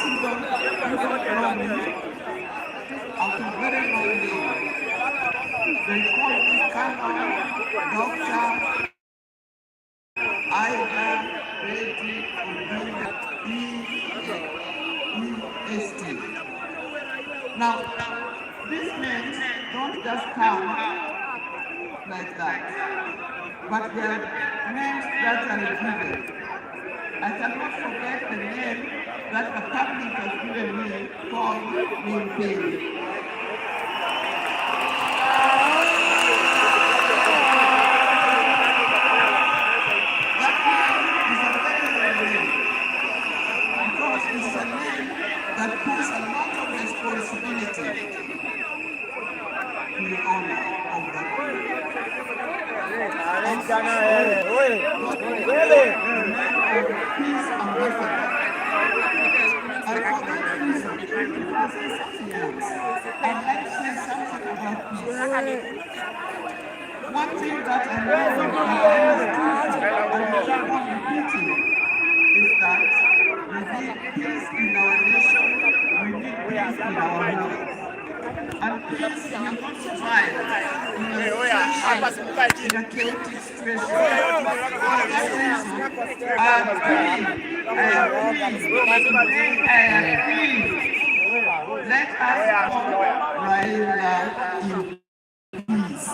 kingdom even from after very long name. They call me Colonel, Doctor, Ida, Betty, Obina, EST. Now, these names don't just come like that, but they are names that are given. I cannot forget the name that the public has given me called Wimpy. That name is a very good name because it's a name that puts a lot of responsibility to the owner of that name. Also, peace ambassador. And for that reason, before I say something else, I'd like to say something about peace. One thing that I know and I keep on repeating is that we need peace in our nation, we need peace in our homes. And peace will not survive in a chaotic situation. For that reason, I agree. Let us all Raila in peace.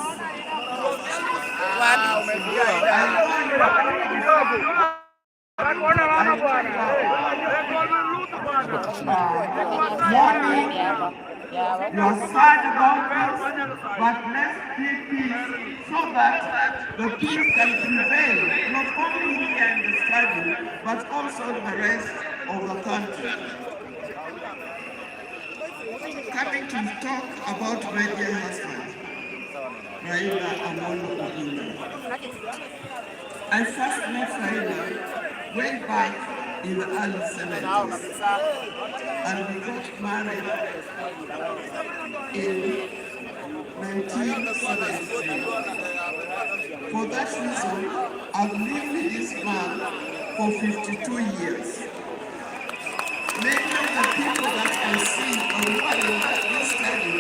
You're sad about this, but let's keep peace so that the peace can prevail, not only here in the study, but also in the rest of the country. Coming to talk about my dear husband, Raila Amolo Odinga. I first met Raila way back in the early 70s, and we got married in 1973. For that reason, I've lived with this man for 52 years. Many of the people that I see or who are in this study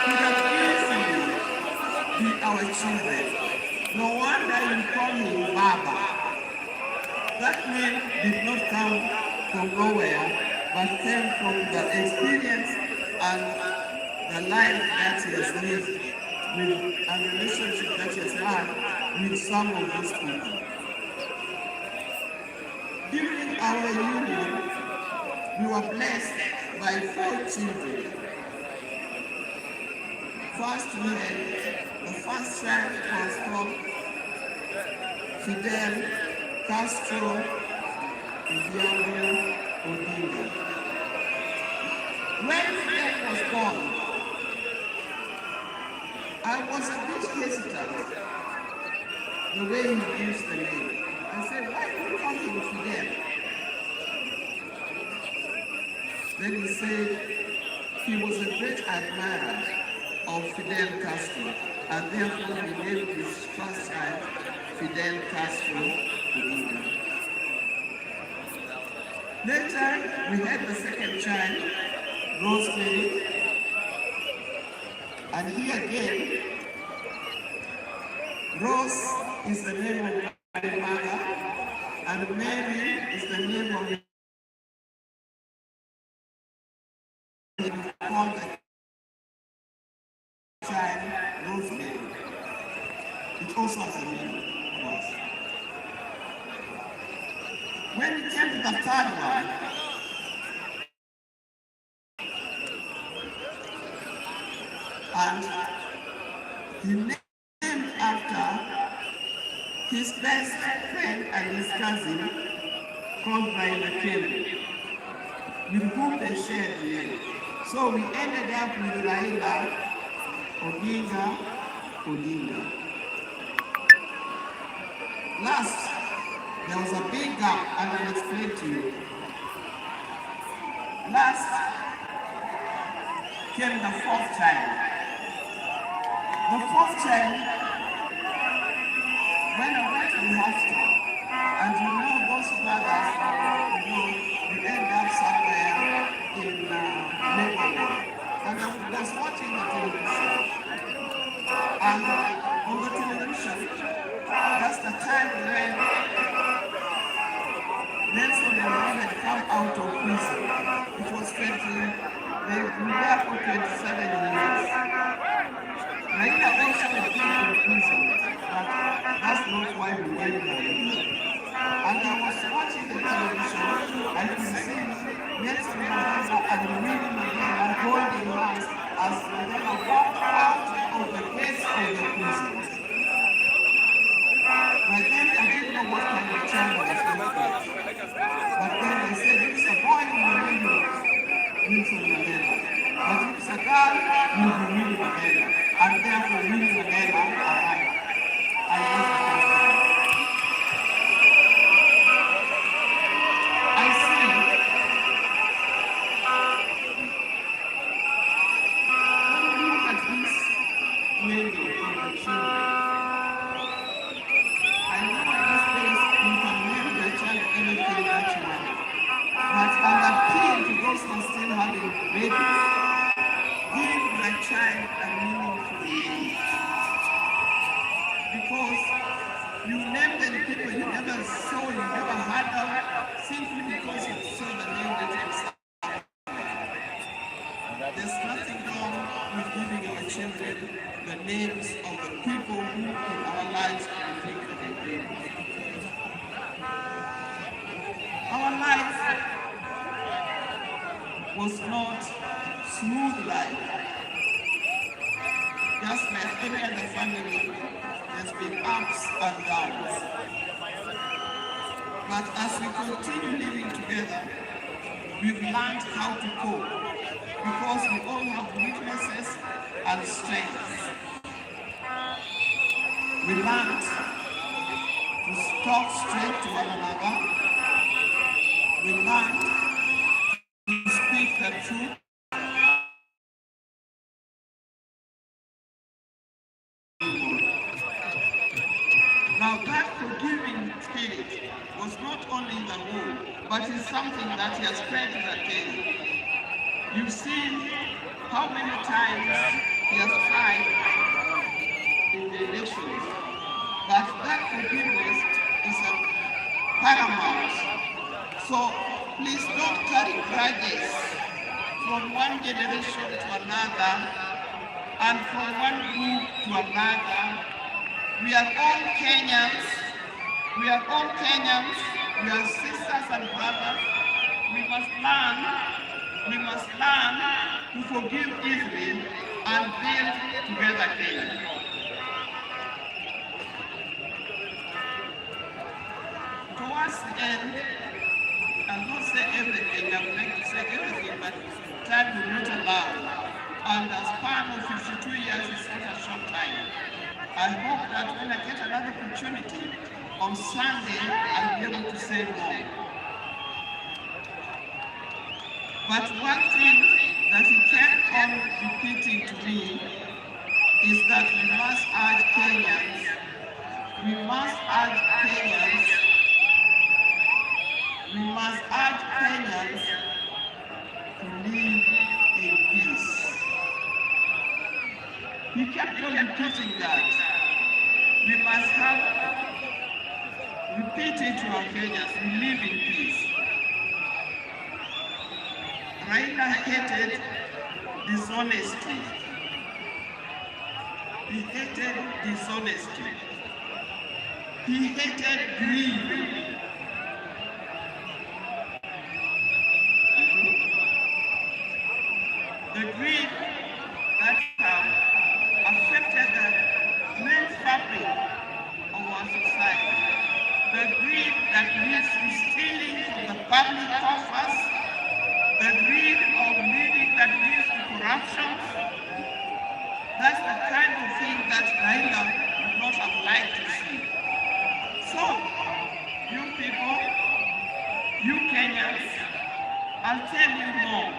could have easily be our children. No wonder you call him Baba. That name did not come from nowhere, but came from the experience and the life that he has lived with and the relationship that he has had with some of these people. During our union, we were blessed by 4 children. First, we had the first child was called Fidel Castro Nyayo Odinga. When Fidel was born, I was a bit hesitant the way he used the name. I said, why do you call him Fidel? Then he said he was a great admirer of Fidel Castro, and therefore he named his first child Fidel Castro Odinga. Later, we had the second child, Rosemary, and here again, Rose is the name of my mother, and Mary is the name of the called the child Rosemary. It also has a name, Rose. When it came to the third one, and he named after his best friend and his cousin called Raila Kennedy, with whom they shared the name. So we ended up with Raila Odinga. Last, there was a big gap, and I'll explain to you. Last came the 4th child. The 4th child, when I went to the hospital, and you know those brothers, you end up somewhere in Lebanon. And I was watching the television, and on the television, that's the time when Nelson Mandela had come out of prison. It was 20, they were there for 27 years. Raila also had been in prison, but that's not why we gave him. And I was watching the television, I could see Nelson Mandela and Winnie Mandela holding hands as Mandela walked out of the gates of the prison. But then I didn't know what kind of child I was looking at. But then they said, if it's a boy, you will be Nelson Mandela. But if it's a girl, you will be Winnie Mandela. And therefore, Winnie Mandela arrived. I was the first. I see. When you look at this lady in the children, I know at this place you can name your child anything that you want. But an appeal to those who are still having babies, give your child a meaningful name. Because you name them people you never saw, you never heard of, simply because you saw the name that you have. There's nothing wrong with giving our children the names of the people who in our lives we think of them. Our life was not smooth life. Just like every other family, there's been ups and downs. But as we continue living together, we've learned how to cope because we all have weaknesses and strengths. We learned to talk straight to one another. We learned to speak the truth. Now that forgiving spirit was not only in the home, but is something that he has spread to the day. You've seen how many times he has tried in the elections, but that forgiveness is a paramount. So please don't carry grudges from one generation to another and from one group to another. We are all Kenyans. We are all Kenyans. We are sisters and brothers. We must learn to forgive easily and build together Kenya. Towards the end, I'll not say everything, I would like to say everything, but time will not allow. And a span of 52 years is not a short time. I hope that when I get another opportunity on Sunday, I'll be able to say more. But one thing that he kept on repeating to me is that we must urge Kenyans, we must urge Kenyans to live in peace. He kept on repeating that. We must repeat it to our Kenyans, we live in peace. Raila hated dishonesty. He hated dishonesty. He hated greed. The greed that affected the main fabric of our society. The greed that leads to stealing from the public coffers. The greed of leading that leads to corruption. That's the kind of thing that Raila would not have liked to see. So, you people, you Kenyans, I'll tell you more.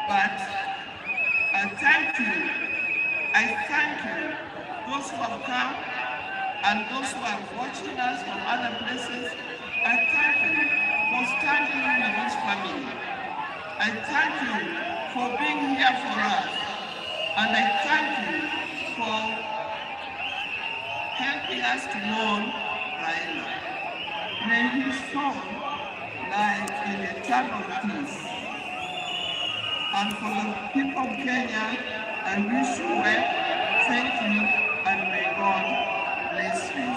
But I thank you. I thank you, those who have come and those who are watching us from other places. I thank you for standing family. I thank you for being here for us, and I thank you for helping us to mourn Raila. May his soul lie in eternal peace. And for the people of Kenya, I wish you well. Thank you, and may God bless you.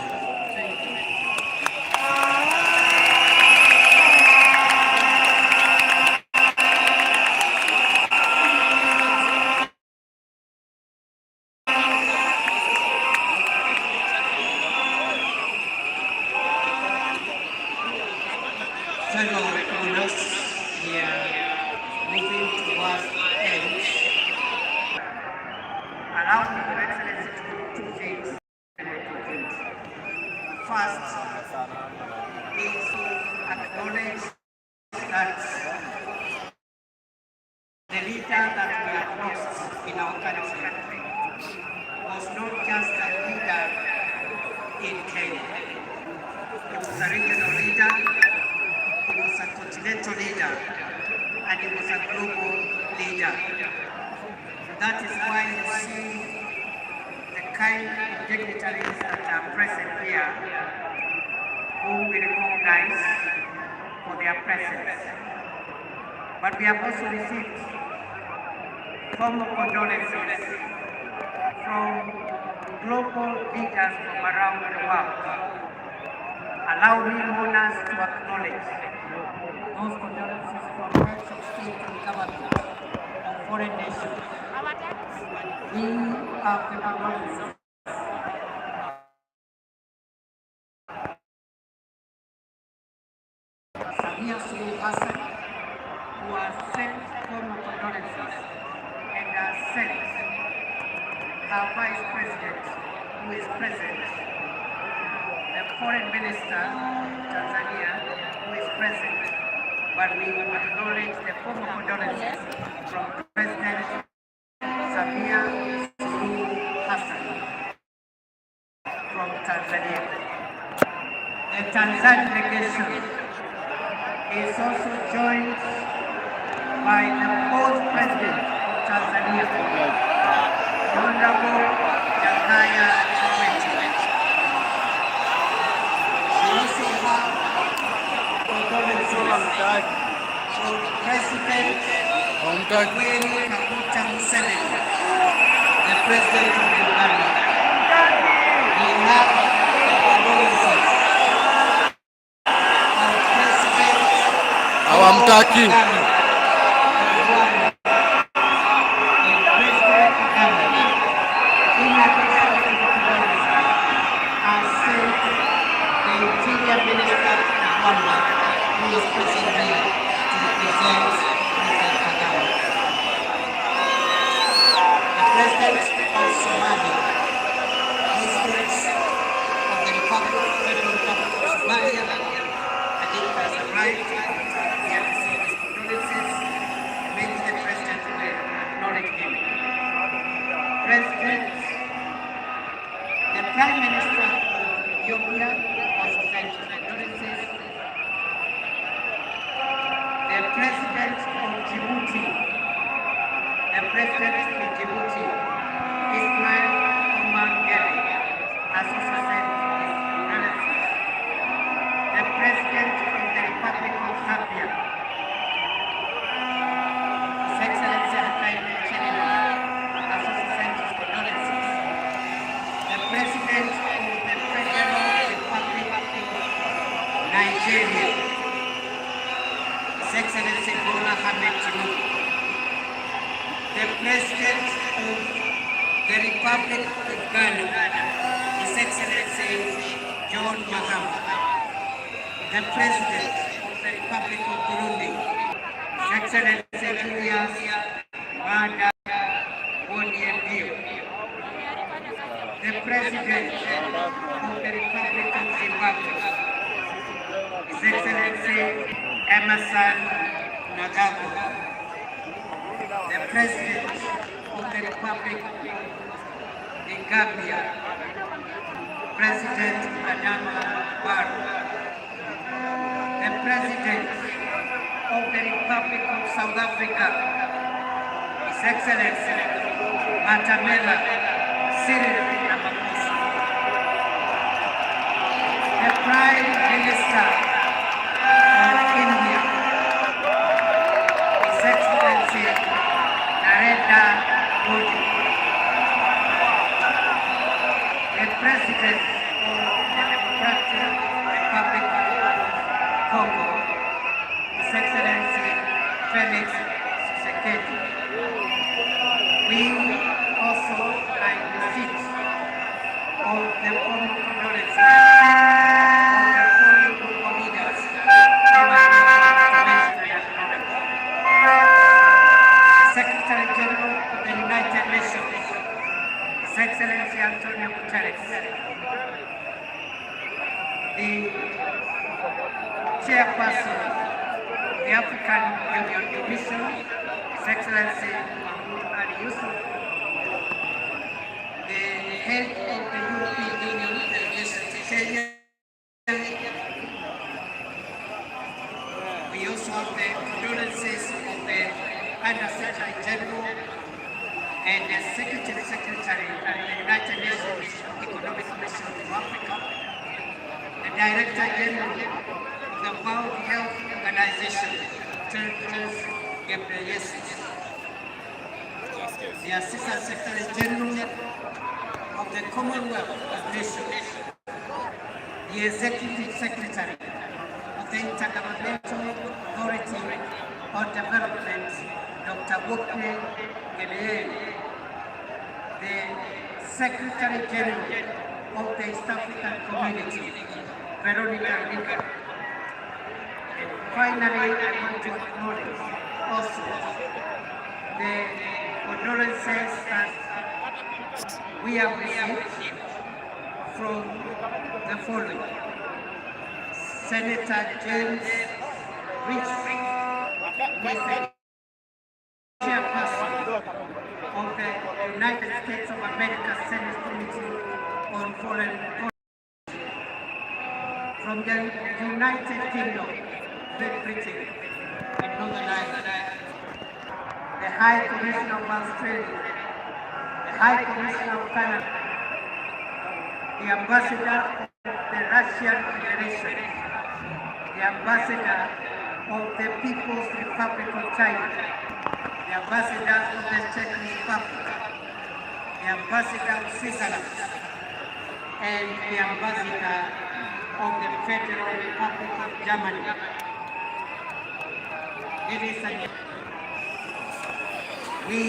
Thank you. Fellow owners, here moving towards end. Allow me, Your Excellency, to do two things. First is to acknowledge that the leader that we have lost in our country was not just a leader in Kenya. He was a regional leader, he was a continental leader, and he was a global leader. That is why you see the kind of dignitaries that are present here whom we recognize for their presence. But we have also received formal condolences from global leaders from around the world. Allow me, owners, to acknowledge those condolences from heads of state and government of foreign nations. We have the condolences Samia Suluhu Hassan, who has sent formal condolences and has sent our Vice President, who is present, the Foreign Minister of Tanzania, who is present, but we acknowledge the formal condolences from President Samia Suluhu Hassan from Tanzania. The Tanzanian delegation is also joined by the fourth president of Tanzania, Honorable Nyayo. We also have condolences from President Yoweri Kaguta Museveni, the president of Uganda. We have condolences of President hawamtaki. The Prime Minister of Ethiopia also sent condolences. The President of Djibouti, Ismail Omar Guelleh, has also sent his condolences. The President of the Republic of Zambia, His Excellency Hakainde Hichilema, has also sent his condolences. The President of the Federal Republic of Nigeria, His Excellency Bola Ahmed Tinubu. The President of the Republic of Ghana, His Excellency John Mahama. The President of the Republic of Burundi, His Excellency Julius Maada Bio. The President of the Republic of Zimbabwe, His Excellency Emerson Mnangagwa. The President of the Republic of the Gambia, President Adama Barrow. The President of the Republic of South Africa, His Excellency Matamela Cyril Ramaphosa, the Prime Minister of India, His Excellency Narendra Modi, the President of the Democratic Republic of Congo, His Excellency Felix Tshisekedi. We also are in receipt of the formal condolences of the foreign group of leaders who are internationally acknowledged. The Secretary General of the United Nations, His Excellency Antonio Guterres, the Chairperson of the African Union Commission, His Excellency Mahmoud Ali Yusuf, the head of the European Union delegation to Kenya. We also have the condolences of the Under-Secretary General and the Secretary of the United Nations Economic Commission for Africa, the Director General of the World Health Organization, Tedros Ghebreyesus, the Assistant Secretary General of the Commonwealth of Nations, the Executive Secretary of the Intergovernmental Authority on Development, Dr. Wokwe Geleye, the Secretary General of the East African Community, Veronica Riga. And finally, I want to acknowledge also the condolences that we have received from the following: Senator James Rich, the Chairperson of the United States of America Senate Committee on Foreign Policy, from the United Kingdom, Great Britain, and Northern Ireland, the High Commissioner of Australia, the High Commissioner of Canada, the Ambassador of the Russian Federation, the Ambassador of the People's Republic of China, the Ambassador of the Czech Republic, the Ambassador of Switzerland, and the Ambassador of the Federal Republic of Germany. Ladies and gentlemen, we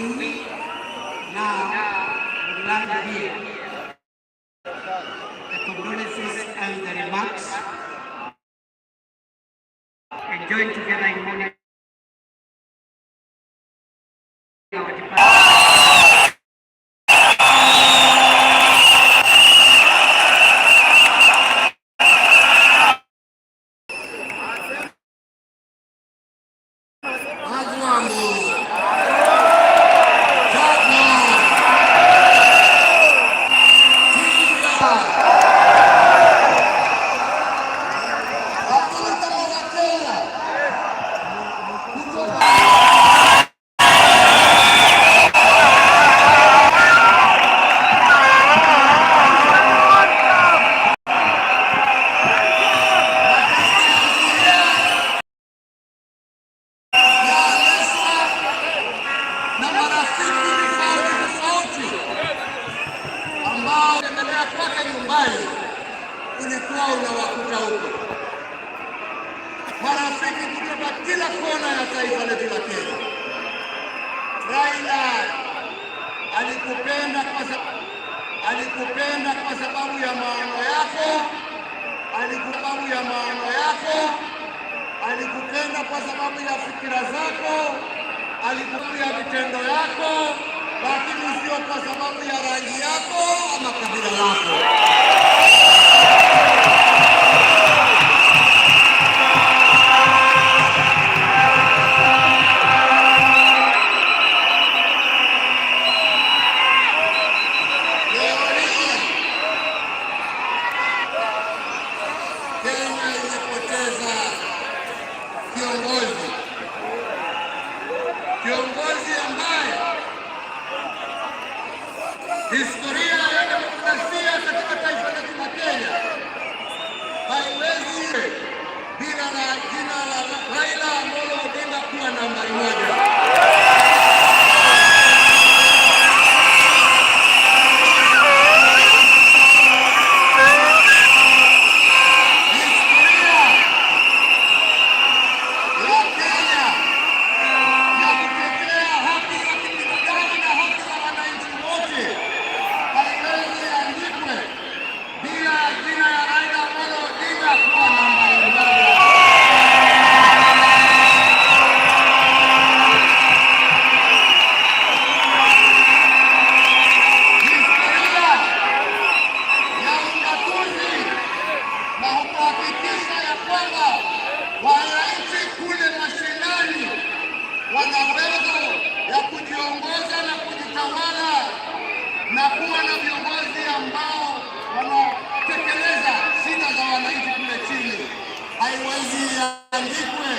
now would like to hear the condolences and the remarks and join together in mourning our departure. ulikuwa unawakuta huko. Marafiki kutoka kila kona ya taifa letu la Kenya. Raila alikupenda kwa sababu ya maono yako, alikupenda kwa sababu ya fikira zako, alikupenda ya vitendo yako, lakini sio kwa sababu ya rangi yako ama kabila lako. Kenya imepoteza kiongozi liandikwe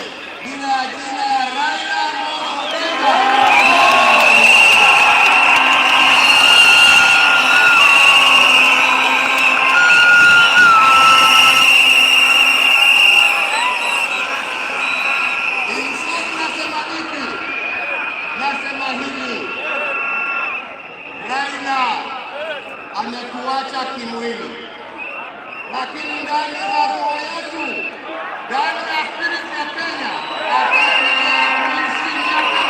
jina ya Raila Amolo Odinga. Nasema hivi, Raila ametuacha kimwili, lakini ndani ya roho yetu, ndani ya spirit ya Kenya, ataendelea kuishi miaka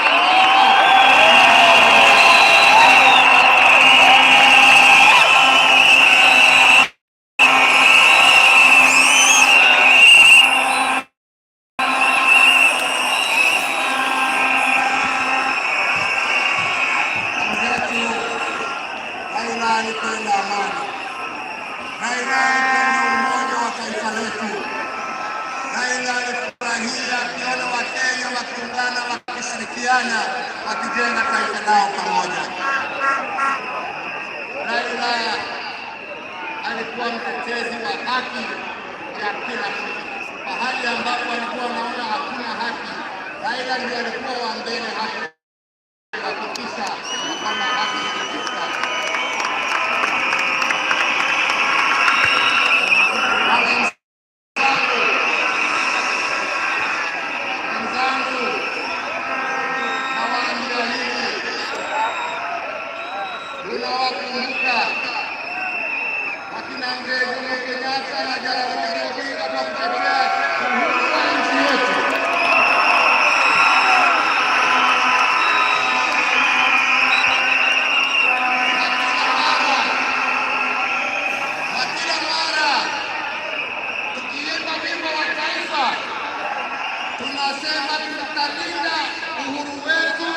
Raila alipenda amani. Raila alipenda umoja wa taifa letu. Raila alifurahia akiona Wakenya wakiungana, wakishirikiana, wakijenga taifa lao pamoja. Raila alikuwa mtetezi wa haki ya kila mtu. Mahali ambapo alikuwa anaona hakuna haki, Raila ndiye alikuwa wa mbele hapo kuhakikisha kwamba haki inapatikana. Tunasema tutalinda uhuru wetu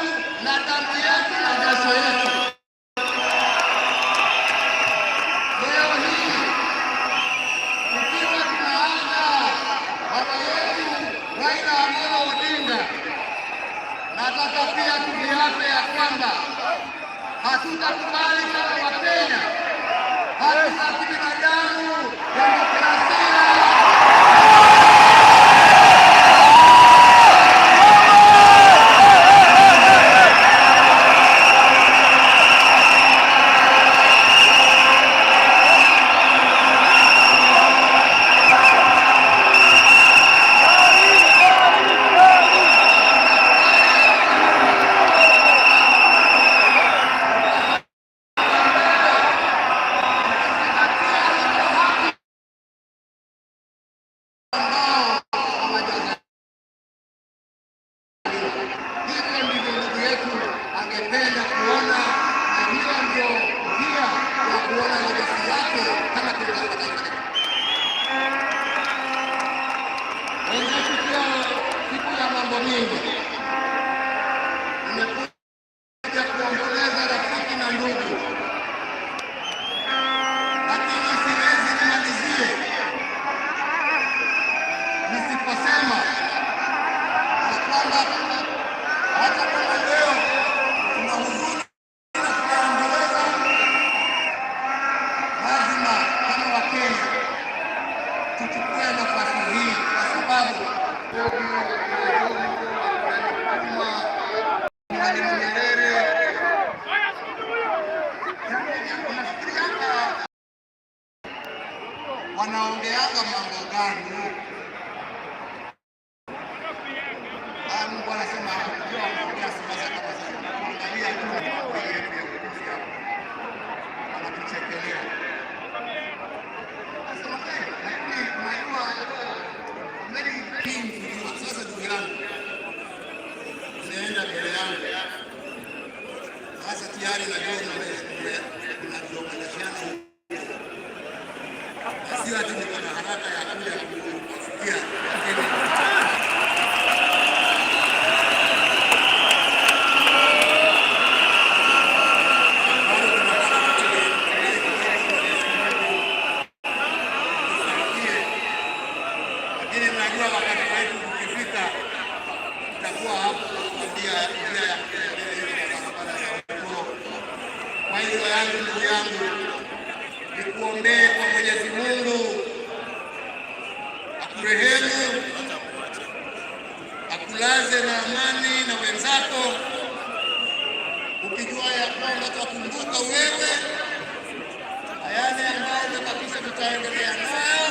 na damu yetu na jasho yetu. Leo hii tukiwa tunaanza baba yetu Raila Amolo Odinga, nataka pia tujiape ya kwamba hatutakubali kama Wakenya haki za kibinadamu, demokrasia angependa kuona, na hiyo ndio njia ya kuona legacy yake kama kiongozi. Wenzetu siku ya mambo mingi, nimekuja kuomboleza rafiki na ndugu, lakini siwezi nimalizie nisiposema ya kwamba hata kama leo tuna huzuni na tunaomboleza, lazima kama Wakenya tuchukue nafasi hii, kwa sababu Mwalimu Nyerere wanaongeanga mambo gani? Mungu anasema anaongea siasa kama sasa. Kuangalia tu mambo yetu ya kukusia. Anatuchekelea. Nasema lakini unajua very keen sasa ndugu yangu. Unaenda mbele yangu. Sasa tayari na tunaongeleshana. Sio ati niko na haraka ya kuja kusikia. Kwa hiyo ndugu yangu, nikuombee kwa Mwenyezi Mungu akurehemu umlaze na amani na wenzako, ukijua ya kwamba tutakumbuka wewe na yale ambayo umebakisha tutaendelea nayo,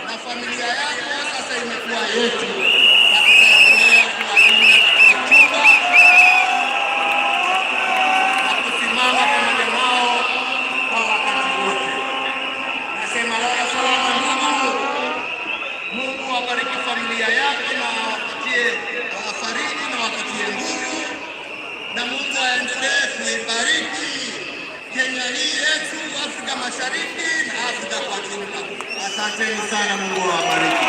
na familia yako sasa imekuwa yetu, na tutaendelea kuwalinda na kuwachunga na kusimama pamoja nao kwa wakati wote. Nasema lala salama ndugu. Mungu awabariki familia yako na awafariji na wapatie nguvu, na Mungu aendelee kuibariki Kenya hii yetu, Afrika Mashariki na Afrika kwa jumla. Asanteni sana, Mungu awabariki.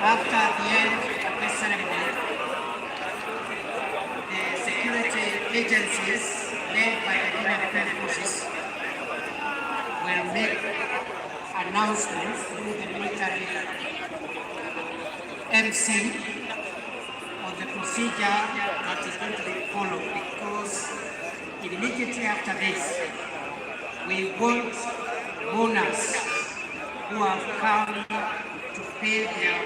After the end of this ceremony, the security agencies led by the Kenya Defense Forces will make announcements through the military MC on the procedure that is going to be followed, because immediately after this, we want mourners who have come to pay their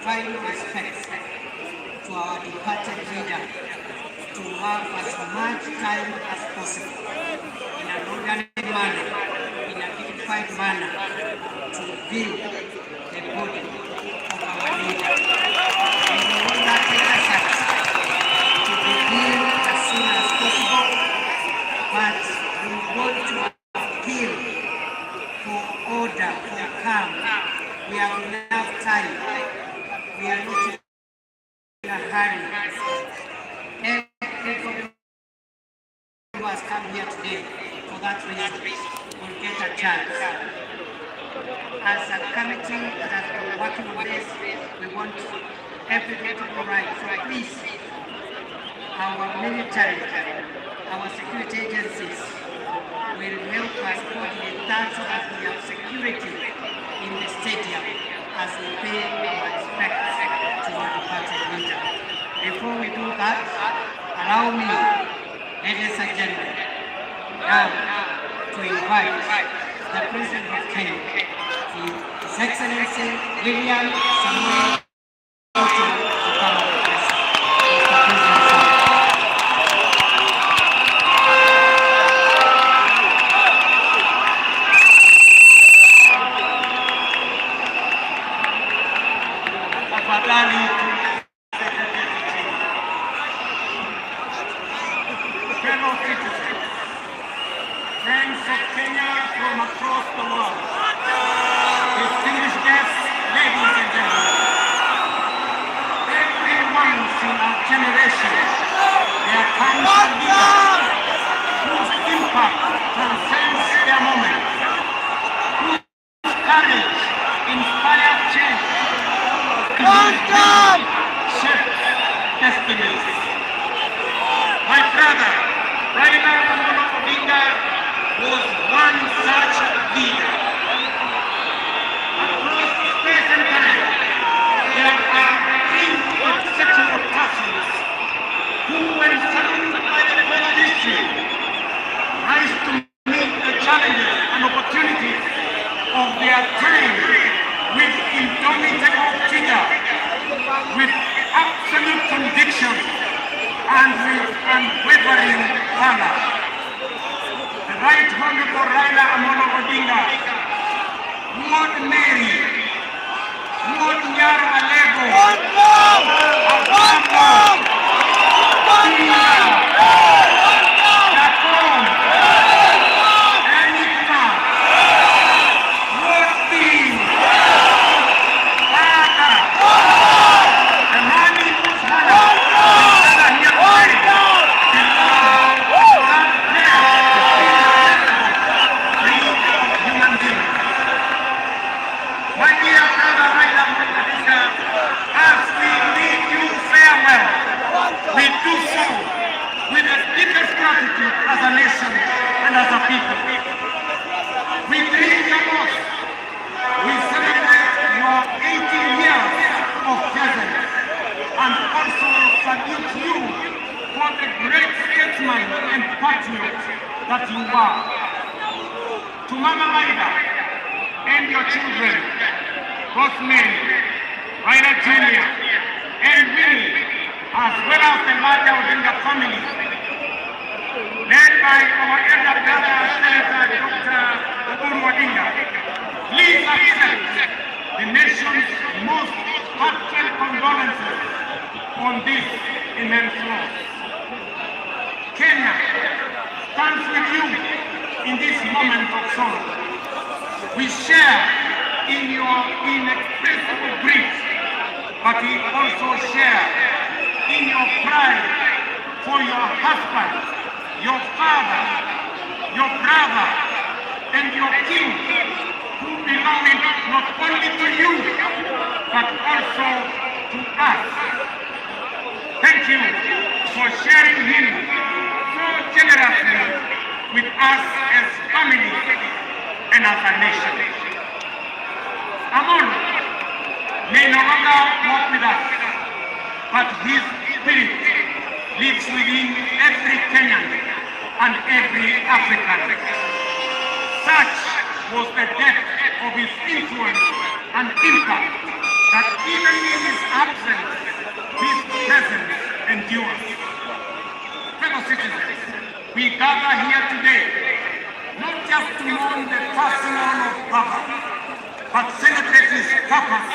final respects to our departed leader to have as much time as possible in an orderly manner, in a dignified manner, to view the body of our leader. We want that exercise to begin as soon as possible, but we want to appeal for order, for calm. We have enough time. We are not in a hurry. Everybody who has come here today for that reason will get a chance. As a committee that has been working on this, we want everything to go right. So please, our military, our security agencies will help us coordinate that so that we have security in the stadium as we pay our respects to our departed leader. Before we do that, allow me, ladies and gentlemen, now to invite the President of Kenya, His Excellency William Samuel Ruto, to come up with us. Mr. President, sir. Fellow citizens, friends of Kenya from across the world, distinguished guests, ladies and gentlemen, every once in a generation there comes a leader whose impact transcends their moment, whose courage inspires change, and whose vision shapes destinies. My brother, Raila Amolo Odinga, was one such leader. Across space and time, there are few exceptional persons who, when summoned by the global history, rise to meet the challenges and opportunities of their time with indomitable vigor, with absolute conviction, and with unwavering valor. The Right Honorable Raila Amolo Odinga would marry, would Nyaro Alego, Abamo, Tina, Jacob, Enigma, would be Father, the man whose honor is here today. gratitude as a nation and as a people. We greet you most. We celebrate your 80 years of presence and also salute you for the great statesman and patriot that you are. To Mama Maida and your children, Rosemary, Raila Jr., and Winnie, as well as the larger Odinga family, led by our elder brother, Senator Dr. Oburu Odinga, please accept the nation's most heartfelt condolences on this immense loss. Kenya stands with you in this moment of sorrow. We share in your inexpressible grief, but we also share in your pride for your husband, your father, your brother, and your king, who belonged not only to you, but also to us. Thank you for sharing him so generously with us as family and as a nation. Amon may no longer walk with us, but his spirit lives within every Kenyan and every African. Such was the depth of his influence and impact that even in his absence, his presence endures. Fellow citizens, we gather here today not just to mourn the passing on of Baba, but celebrate his purpose